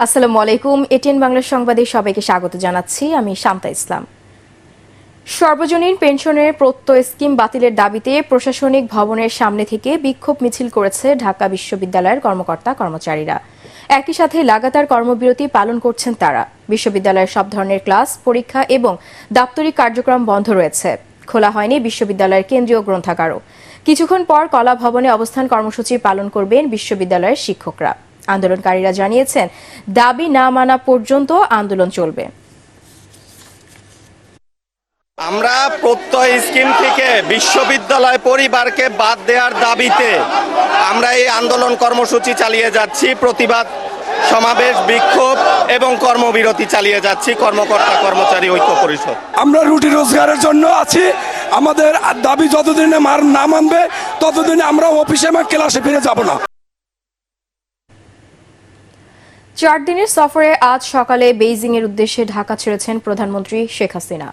আসসালামু আলাইকুম। এটিএন বাংলা সংবাদে সবাইকে স্বাগত জানাচ্ছি। আমি শান্তা ইসলাম। সর্বজনীন পেনশনের প্রত্যয় স্কিম বাতিলের দাবিতে প্রশাসনিক ভবনের সামনে থেকে বিক্ষোভ মিছিল করেছে ঢাকা বিশ্ববিদ্যালয়ের কর্মকর্তা কর্মচারীরা। একই সাথে লাগাতার কর্মবিরতি পালন করছেন তারা। বিশ্ববিদ্যালয়ের সব ধরনের ক্লাস, পরীক্ষা এবং দাপ্তরিক কার্যক্রম বন্ধ রয়েছে। খোলা হয়নি বিশ্ববিদ্যালয়ের কেন্দ্রীয় গ্রন্থাগারও। কিছুক্ষণ পর কলা ভবনে অবস্থান কর্মসূচি পালন করবেন বিশ্ববিদ্যালয়ের শিক্ষকরা। আন্দোলনকারীরা জানিয়েছেন, দাবি না মানা পর্যন্ত আন্দোলন চলবে। আমরা প্রত্যয় স্কিম থেকে বিশ্ববিদ্যালয় পরিবারকে বাদ দেওয়ার দাবিতে আমরা এই আন্দোলন কর্মসূচি চালিয়ে যাচ্ছি। প্রতিবাদ সমাবেশ, বিক্ষোভ এবং কর্মবিরতি চালিয়ে যাচ্ছি কর্মকর্তা কর্মচারী ঐক্য পরিষদ। আমরা রুটি রোজগারের জন্য আছি। আমাদের দাবি যতদিন না মানবে ততদিন আমরা অফিসে বা ক্লাসে ফিরে যাব না। 4 দিনের সফরে আজ সকালে বেইজিং এর উদ্দেশ্যে ঢাকা ছেড়েছেন প্রধানমন্ত্রী শেখ হাসিনা।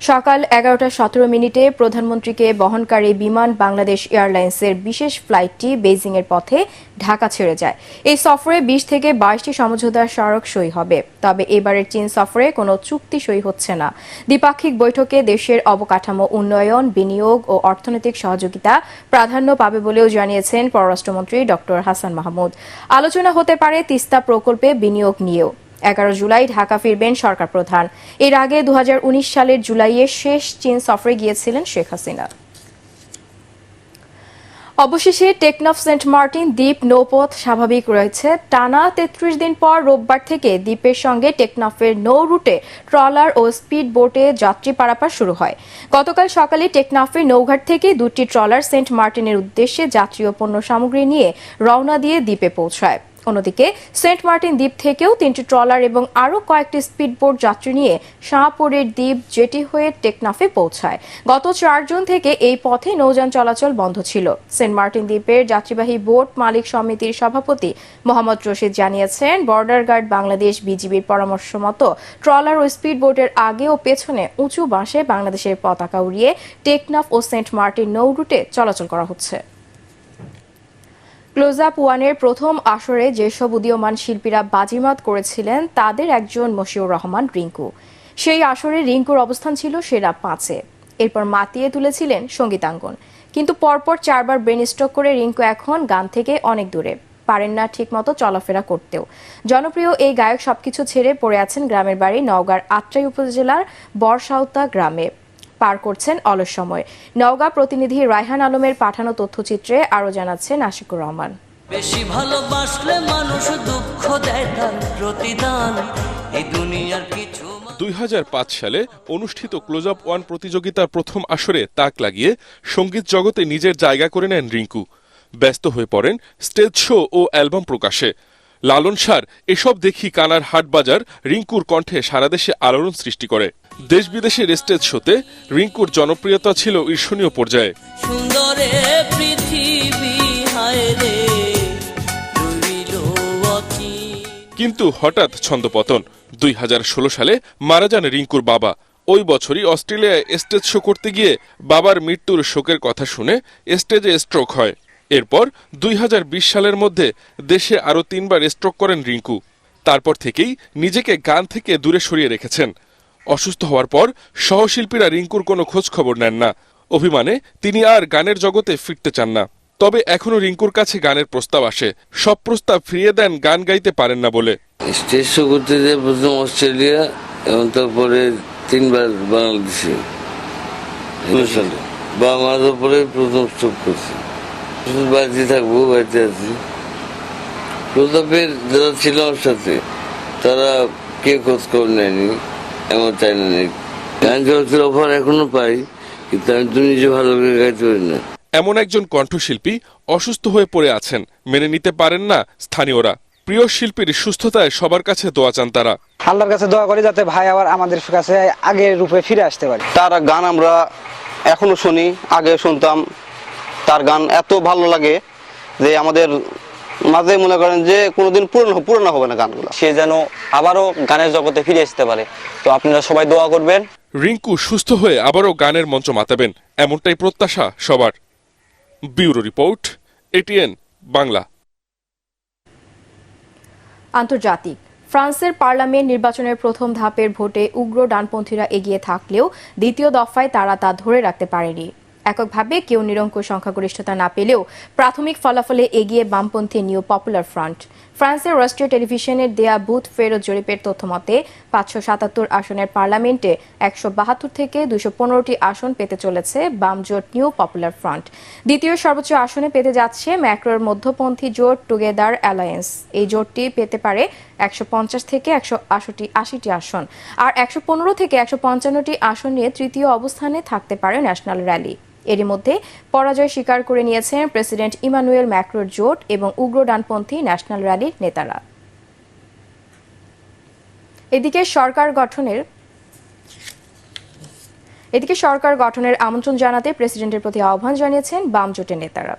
সকাল 11:17 প্রধানমন্ত্রীকে বহনকারী বিমান বাংলাদেশ এয়ারলাইন্সের বিশেষ ফ্লাইটটি বেইজিং এর পথে ঢাকা ছেড়ে যায়। এই সফরে 20 থেকে 22টি সমঝোতা স্মারক সই হবে। তবে এবারের চীন সফরে কোনো চুক্তি সই হচ্ছে না। দ্বিপাক্ষিক বৈঠকে দেশের অবকাঠামো উন্নয়ন, বিনিয়োগ ও অর্থনৈতিক সহযোগিতা প্রাধান্য পাবে বলেও জানিয়েছেন পররাষ্ট্রমন্ত্রী ডক্টর হাসান মাহমুদ। আলোচনা হতে পারে তিস্তা প্রকল্পে বিনিয়োগ নিয়েও। 11 জুলাই ঢাকা ফিরবেন সরকার প্রধান। এর আগে 2019 সালের জুলাইয়ে শেষ চীন সফরে গিয়েছিলেন শেখ হাসিনা। অবশেষে টেকনাফ সেন্ট মার্টিন দ্বীপ নৌপথ স্বাভাবিক রয়েছে। টানা 33 দিন পর রোববার থেকে দ্বীপের সঙ্গে টেকনাফের নৌ রুটে ট্রলার ও স্পিড বোটে যাত্রী পারাপার শুরু হয়। গতকাল সকালে টেকনাফের নৌঘাট থেকে 2টি ট্রলার সেন্ট মার্টিনের উদ্দেশ্যে যাত্রী ও পণ্য সামগ্রী নিয়ে রওনা দিয়ে দ্বীপে পৌঁছায়। অন্যদিকে সেন্ট মার্টিন দ্বীপ থেকেও 3টি ট্রলার এবং আরও কয়েকটি স্পিডবোট যাত্রী নিয়ে শাহপুরের দ্বীপ জেটি হয়ে টেকনাফে পৌঁছায়। গত 4 জুন থেকে এই পথে নৌযান চলাচল বন্ধ ছিল। সেন্ট মার্টিন দ্বীপের যাত্রীবাহী বোট মালিক সমিতির সভাপতি মোহাম্মদ রশিদ জানিয়েছেন, বর্ডার গার্ড বাংলাদেশ বিজিবির পরামর্শ মতো ট্রলার ও স্পিডবোটের আগে ও পেছনে উঁচু বাঁশে বাংলাদেশের পতাকা উড়িয়ে টেকনাফ ও সেন্ট মার্টিন নৌ রুটে চলাচল করা হচ্ছে। ক্লোজ আপ ওয়ানের প্রথম আসরে যেসব উদীয়মান শিল্পীরা বাজিমাত করেছিলেন তাদের একজন মশিউর রহমান রিঙ্কু। সেই আসরে রিঙ্কুর অবস্থান ছিল সেরা 5-এ। এরপর মাতিয়ে তুলেছিলেন সঙ্গীতাঙ্গন। কিন্তু পরপর 4 বার ব্রেন স্ট্রোক করে রিঙ্কু এখন গান থেকে অনেক দূরে, পারেন না ঠিকমতো চলাফেরা করতেও। জনপ্রিয় এই গায়ক সবকিছু ছেড়ে পড়ে আছেন গ্রামের বাড়ি নওগাঁর আত্রাই উপজেলার বরসাউতা গ্রামে। পার করছেন অলস সময়। নওগাঁ প্রতিনিধি রায়হান আলমের পাঠানো তথ্যচিত্রে আরো জানাচ্ছেন আশিকুর রহমান। বেশি ভালোবাসলে মানুষ দুঃখ দেয় তার প্রতিদান এই দুনিয়ার কিছু। 2005 সালে অনুষ্ঠিত ক্লোজ আপ ওয়ান প্রতিযোগিতার প্রথম আসরে তাক লাগিয়ে সঙ্গীত জগতে নিজের জায়গা করে নেন রিঙ্কু। ব্যস্ত হয়ে পড়েন স্টেজ শো ও অ্যালবাম প্রকাশে। লালন সার এসব দেখি কানার হাট বাজার রিঙ্কুর কণ্ঠে সারা দেশে আলোড়ন সৃষ্টি করে। দেশ বিদেশের স্টেজ শোতে রিঙ্কুর জনপ্রিয়তা ছিল ঈর্ষণীয় পর্যায়ে। সুন্দরে পৃথিবী হায় রে, কিন্তু হঠাৎ ছন্দপতন। 2016 সালে মারা যান রিঙ্কুর বাবা। ওই বছরই অস্ট্রেলিয়ায় স্টেজ শো করতে গিয়ে বাবার মৃত্যুর শোকের কথা শুনে স্টেজে স্ট্রোক হয়। এরপর 2020 সালের মধ্যে দেশে আরও 3 বার স্ট্রোক করেন রিঙ্কু। তারপর থেকেই নিজেকে গান থেকে দূরে সরিয়ে রেখেছেন। অসুস্থ হওয়ার পর সহশিল্পীরা রিঙ্কুর কোনো খোঁজ খবর নেন না। অভিমানে তিনি আর গানের জগতে ফিরতে চান না। তবে এখনো রিঙ্কুর কাছে গানের প্রস্তাব আসে। সব প্রস্তাব ফিরিয়ে দেন গান গাইতে পারেন না বলে। স্টেজ শো করতে যে প্রথম অস্ট্রেলিয়া এবং তারপরে 3 বার বাংলাদেশে সালে বাংলাদেশের পরে প্রথম স্টপ করছি। বাড়িতে থাকবো, বাড়িতে আছি। প্রতাপের যারা ছিল আমার সাথে তারা কে খোঁজ খবর নেয়নি, এমন চাই না নেই। গান জগতের অফার এখনো পাই, কিন্তু আমি তো নিজে ভালো করে গাইতে পারি না। এমন একজন কণ্ঠশিল্পী অসুস্থ হয়ে পড়ে আছেন, মেনে নিতে পারেন না স্থানীয়রা। প্রিয় শিল্পীর সুস্থতায় সবার কাছে দোয়া চান তারা। আল্লাহর কাছে দোয়া করি যাতে ভাই আবার আমাদের কাছে আগের রূপে ফিরে আসতে পারে। তার গান আমরা এখনো শুনি, আগে শুনতাম। তার গান এত ভালো লাগে যে আমাদের মাঝে মনে করেন যে কোনোদিন পুরনো হবে না গানগুলো। সে যেন আবারও গানের জগতে ফিরে আসতে পারে। তো আপনারা সবাই দোয়া করবেন। রিঙ্কু সুস্থ হয়ে আবারও গানের মঞ্চ মাতাবেন, এমনটাই প্রত্যাশা সবার। Bureau report, ATN Bangla. আন্তর্জাতিক ফ্রান্সের পার্লামেন্ট নির্বাচনের প্রথম ধাপের ভোটে উগ্র ডানপন্থীরা এগিয়ে থাকলেও দ্বিতীয় দফায় তারা তা ধরে রাখতে পারেনি। এককভাবে কেউ নিরঙ্কুশ সংখ্যাগরিষ্ঠতা না পেলেও প্রাথমিক ফলাফলে এগিয়ে বামপন্থী নিউ পপুলার ফ্রন্ট। ফ্রান্সের রাষ্ট্রীয় টেলিভিশনের দেয়া বুথ ফেরত জরিপের তথ্যমতে 577 আসনের পার্লামেন্টে 172 থেকে 215টি আসন পেতে চলেছে বাম জোট নিউ পপুলার ফ্রন্ট। দ্বিতীয় সর্বোচ্চ আসনে পেতে যাচ্ছে ম্যাক্রোর মধ্যপন্থী জোট টুগেদার অ্যালায়েন্স। এই জোটটি পেতে পারে 150 থেকে 180টি আসন, আর 115 থেকে 155টি আসন নিয়ে তৃতীয় অবস্থানে থাকতে পারে ন্যাশনাল র্যালি। এরই মধ্যে পরাজয় স্বীকার করে নিয়েছেন প্রেসিডেন্ট ইমানুয়েল ম্যাক্রোর জোট এবং উগ্র ডানপন্থী ন্যাশনাল র্যালির নেতারা। এদিকে সরকার গঠনের আমন্ত্রণ জানাতে প্রেসিডেন্টের প্রতি আহ্বান জানিয়েছেন বাম জোটের নেতারা।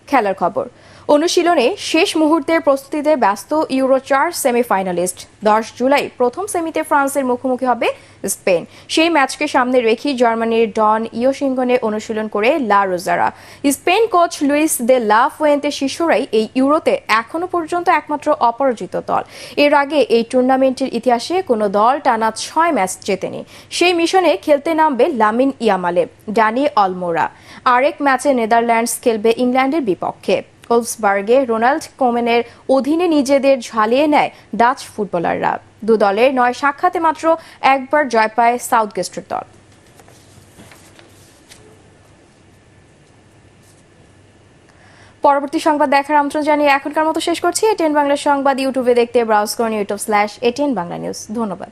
খেলার খবর। অনুশীলনে শেষ মুহূর্তের প্রস্তুতিতে ব্যস্ত ইউরো 4 সেমিফাইনালিস্ট। 10 জুলাই প্রথম সেমিতে ফ্রান্সের মুখোমুখি হবে স্পেন। সেই ম্যাচকে সামনে রেখে জার্মানির ডন ইয়োশিঙ্গনে অনুশীলন করে লা রোজারা। স্পেন কোচ লুইস দে লা ফুয়েন্তের শিষ্যরাই এই ইউরোতে এখনো পর্যন্ত একমাত্র অপরাজিত দল। এর আগে এই টুর্নামেন্টের ইতিহাসে কোনো দল টানা 6 ম্যাচ জেতেনি। সেই মিশনে খেলতে নামবে লামিন ইয়ামালে, ডানি অলমোরা। আরেক ম্যাচে নেদারল্যান্ডস খেলবে ইংল্যান্ডের বিপক্ষে। ওলফসবার্গে রোনাল্ড কোমেনের অধীনে নিজেদের ঝালিয়ে নেয় ডাচ ফুটবলাররা। দু দলের 9 সাক্ষাতে মাত্র একবার জয় পায় সাউথগেস্টের দল। পরবর্তী সংবাদ দেখার আমন্ত্রণ জানিয়ে এখনকার মতো শেষ করছি। এটিএন বাংলা সংবাদ ইউটিউবে দেখতে ব্রাউজ করুন youtube/ATN Bangla News। ধন্যবাদ।